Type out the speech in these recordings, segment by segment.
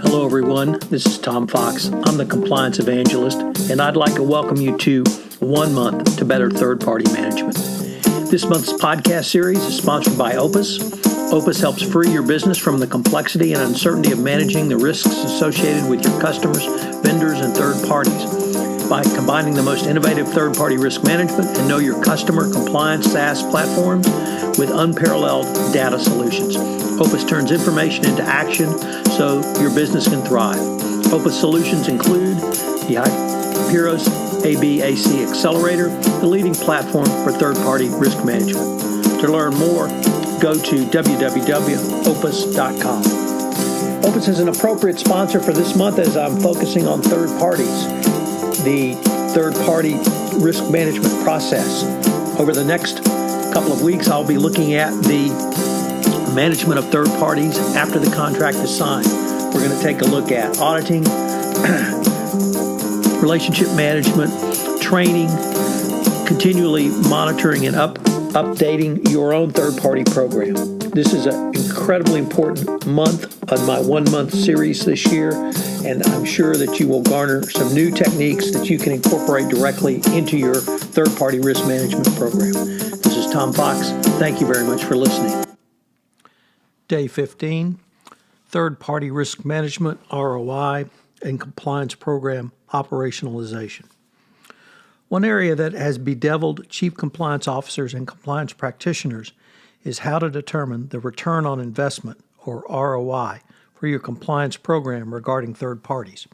Hello everyone, this is Tom Fox. I'm the Compliance Evangelist, and I'd like to welcome you to 1 Month to Better Third-Party Management. This month's podcast series is sponsored by Opus. Opus helps free your business from the complexity and uncertainty of managing the risks associated with your customers, vendors, and third parties. By combining the most innovative third-party risk management and know your customer compliance SaaS platforms with unparalleled data solutions, Opus turns information into action so your business can thrive. Opus solutions include the Hyperos ABAC Accelerator, the leading platform for third-party risk management. To learn more, go to www.opus.com. Opus is an appropriate sponsor for this month as I'm focusing on third parties, the third-party risk management process. Over the next couple of weeks, I'll be looking at the management of third parties after the contract is signed. We're going to take a look at auditing, relationship management, training, continually monitoring and updating your own third-party program. This is an incredibly important month on my 1 month series this year, and I'm sure that you will garner some new techniques that you can incorporate directly into your third-party risk management program. This is Tom Fox. Thank you very much for listening. Day 15, Third-Party Risk Management, ROI, and Compliance Program Operationalization. One area that has bedeviled chief compliance officers and compliance practitioners is how to determine the return on investment, or ROI, for your compliance program regarding third parties.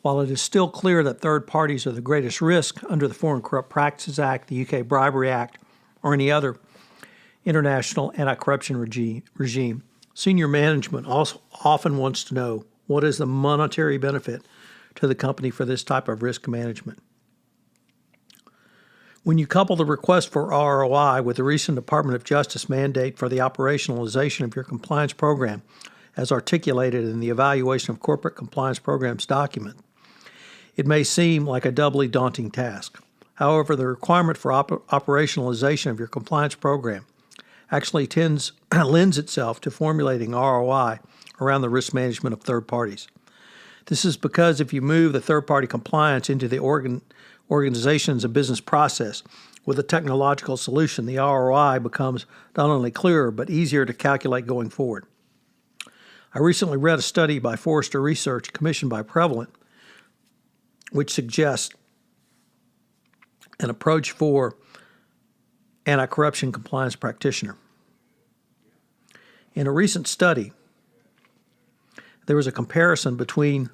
While it is still clear that third parties are the greatest risk under the Foreign Corrupt Practices Act, the UK Bribery Act, or any other international anti-corruption regime, senior management also often wants to know what is the monetary benefit to the company for this type of risk management. When you couple the request for ROI with the recent Department of Justice mandate for the operationalization of your compliance program, as articulated in the Evaluation of Corporate Compliance Programs document, it may seem like a doubly daunting task. However, the requirement for operationalization of your compliance program actually lends itself to formulating ROI around the risk management of third parties. This is because if you move the third-party compliance into the organization's and business process with a technological solution, the ROI becomes not only clearer but easier to calculate going forward. I recently read a study by Forrester Research commissioned by Prevalent, which suggests an approach for anti-corruption compliance practitioner. In a recent study, there was a comparison between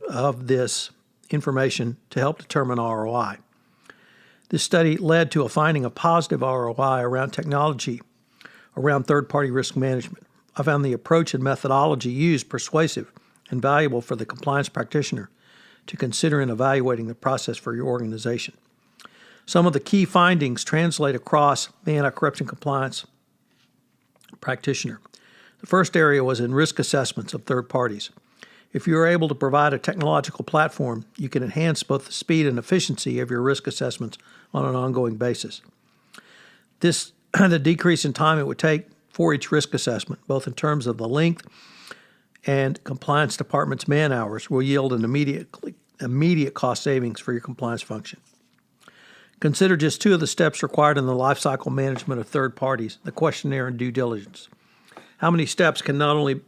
of this information to help determine ROI. This study led to a finding of positive ROI around technology around third-party risk management. I found the approach and methodology used persuasive and valuable for the compliance practitioner to consider in evaluating the process for your organization. Some of the key findings translate across the anti-corruption compliance practitioner. The first area was in risk assessments of third parties. If you are able to provide a technological platform, you can enhance both the speed and efficiency of your risk assessments on an ongoing basis. The decrease in time it would take for each risk assessment, both in terms of the length and compliance department's man hours, will yield an immediate cost savings for your compliance function. Consider just two of the steps required in the lifecycle management of third parties, the questionnaire and due diligence. How many steps can not only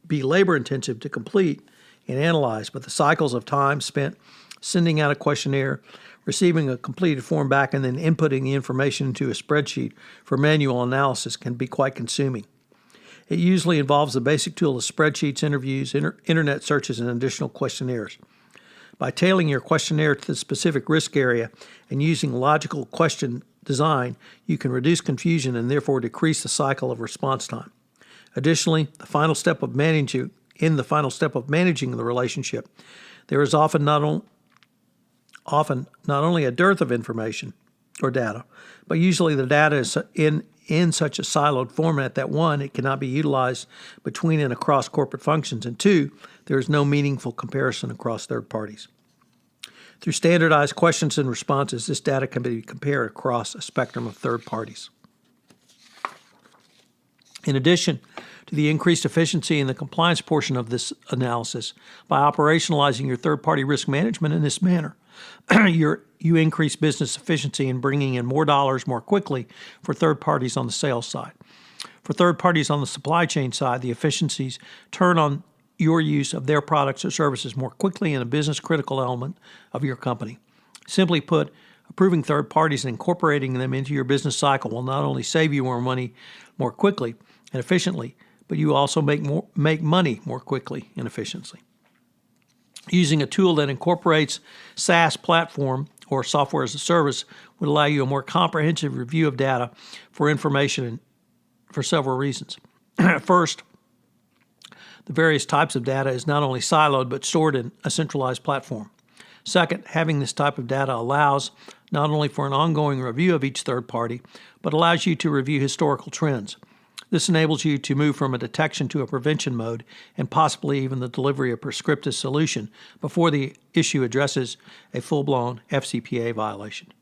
be labor-intensive to complete and analyze, but the cycles of time spent sending out a questionnaire, receiving a completed form back, and then inputting the information into a spreadsheet for manual analysis can be quite consuming. It usually involves the basic tool of spreadsheets, interviews, internet searches, and additional questionnaires. By tailoring your questionnaire to the specific risk area and using logical question design, you can reduce confusion and therefore decrease the cycle of response time. Additionally, in the final step of managing the relationship, there is often not only a dearth of information or data, but usually the data is in such a siloed format that one, it cannot be utilized between and across corporate functions, and two, there is no meaningful comparison across third parties. Through standardized questions and responses, this data can be compared across a spectrum of third parties. In addition to the increased efficiency in the compliance portion of this analysis, by operationalizing your third-party risk management in this manner, you increase business efficiency in bringing in more dollars more quickly for third parties on the sales side. For third parties on the supply chain side, the efficiencies turn on your use of their products or services more quickly in a business-critical element of your company. Simply put, approving third parties and incorporating them into your business cycle will not only save you more money more quickly and efficiently, but you also make money more quickly and efficiently. Using a tool that incorporates SaaS platform or software as a service would allow you a more comprehensive review of data for information for several reasons. First, the various types of data is not only siloed but stored in a centralized platform. Second, having this type of data allows not only for an ongoing review of each third party, but allows you to review historical trends. This enables you to move from a detection to a prevention mode and possibly even the delivery of a prescriptive solution before the issue addresses a full-blown FCPA violation.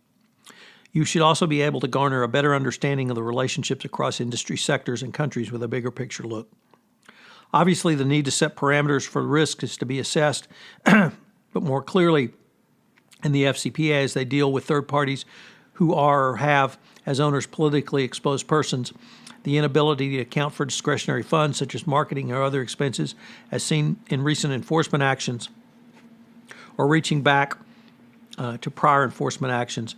You should also be able to garner a better understanding of the relationships across industry sectors and countries with a bigger picture look. Obviously, the need to set parameters for risk is to be assessed, but more clearly in the FCPA as they deal with third parties who are or have as owners politically exposed persons, the inability to account for discretionary funds such as marketing or other expenses as seen in recent enforcement actions, or reaching back to prior enforcement actions,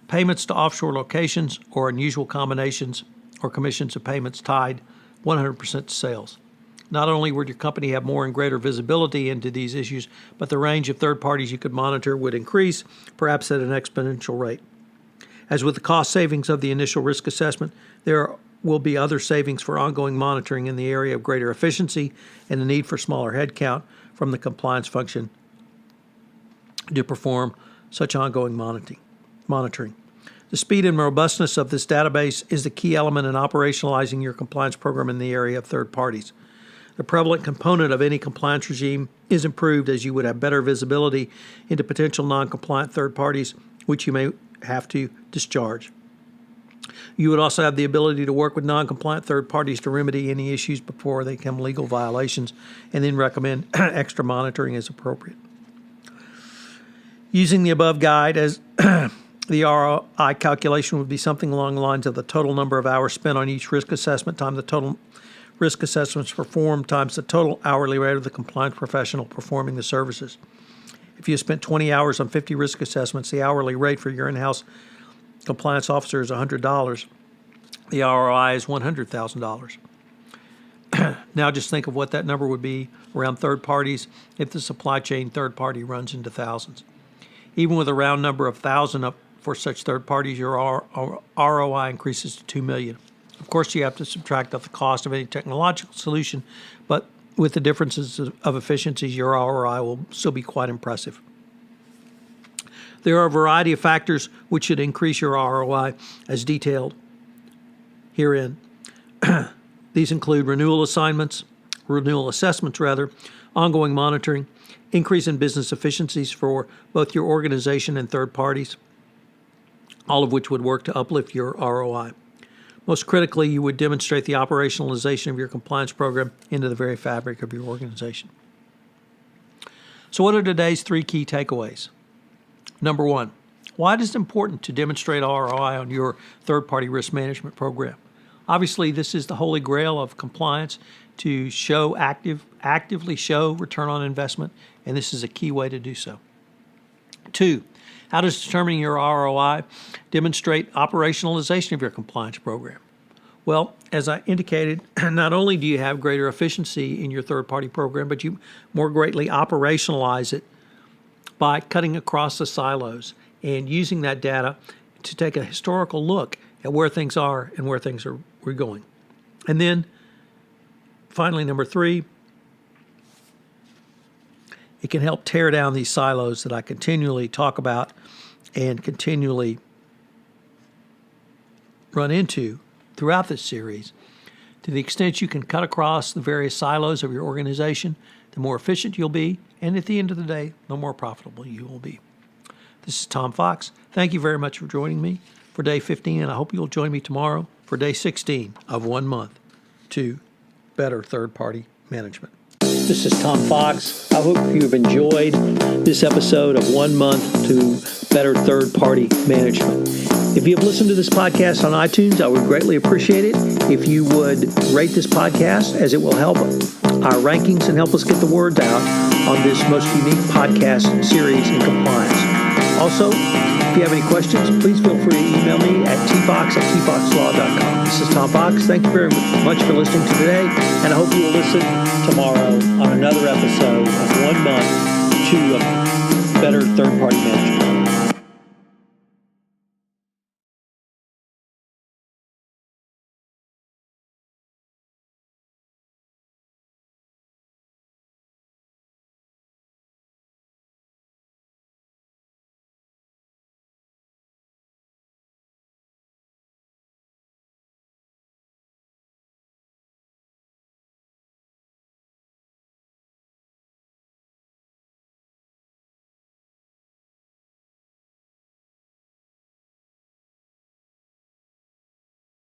payments to offshore locations or unusual combinations or commissions of payments tied 100% to sales. Not only would your company have more and greater visibility into these issues, but the range of third parties you could monitor would increase, perhaps at an exponential rate. As with the cost savings of the initial risk assessment, there will be other savings for ongoing monitoring in the area of greater efficiency and the need for smaller headcount from the compliance function to perform such ongoing monitoring. The speed and robustness of this database is the key element in operationalizing your compliance program in the area of third parties. The prevalent component of any compliance regime is improved as you would have better visibility into potential non-compliant third parties, which you may have to discharge. You would also have the ability to work with non-compliant third parties to remedy any issues before they become legal violations and then recommend extra monitoring as appropriate. Using the above guide as the ROI calculation would be something along the lines of the total number of hours spent on each risk assessment times the total risk assessments performed times the total hourly rate of the compliance professional performing the services. If you spent 20 hours on 50 risk assessments, the hourly rate for your in-house compliance officer is $100. The ROI is $100,000. Now just think of what that number would be around third parties if the supply chain third party runs into thousands. Even with a round number of 1,000 up for such third parties, your ROI increases to $2 million. Of course, you have to subtract off the cost of any technological solution, but with the differences of efficiencies, your ROI will still be quite impressive. There are a variety of factors which should increase your ROI as detailed herein. These include renewal assessments, ongoing monitoring, increase in business efficiencies for both your organization and third parties, all of which would work to uplift your ROI. Most critically, you would demonstrate the operationalization of your compliance program into the very fabric of your organization. So what are today's 3 key takeaways? Number 1, why it is important to demonstrate ROI on your third-party risk management program. Obviously, this is the holy grail of compliance to show actively show return on investment, and this is a key way to do so. 2, how does determining your ROI demonstrate operationalization of your compliance program? Well, as I indicated, not only do you have greater efficiency in your third-party program, but you more greatly operationalize it by cutting across the silos and using that data to take a historical look at where things are and where things are going. And then, finally, number 3, it can help tear down these silos that I continually talk about and continually run into throughout this series. To the extent you can cut across the various silos of your organization, the more efficient you'll be, and at the end of the day, the more profitable you will be. This is Tom Fox. Thank you very much for joining me for day 15, and I hope you'll join me tomorrow for day 16 of 1 month to better third-party management. This is Tom Fox. I hope you've enjoyed this episode of 1 month to better third-party management. If you have listened to this podcast on iTunes, I would greatly appreciate it if you would rate this podcast, as it will help our rankings and help us get the word out on this most unique podcast series in compliance. Also, if you have any questions, please feel free to email me at tfox@tfoxlaw.com. This is Tom Fox. Thank you very much for listening to today, and I hope you will listen tomorrow on another episode of 1 month to better third-party management.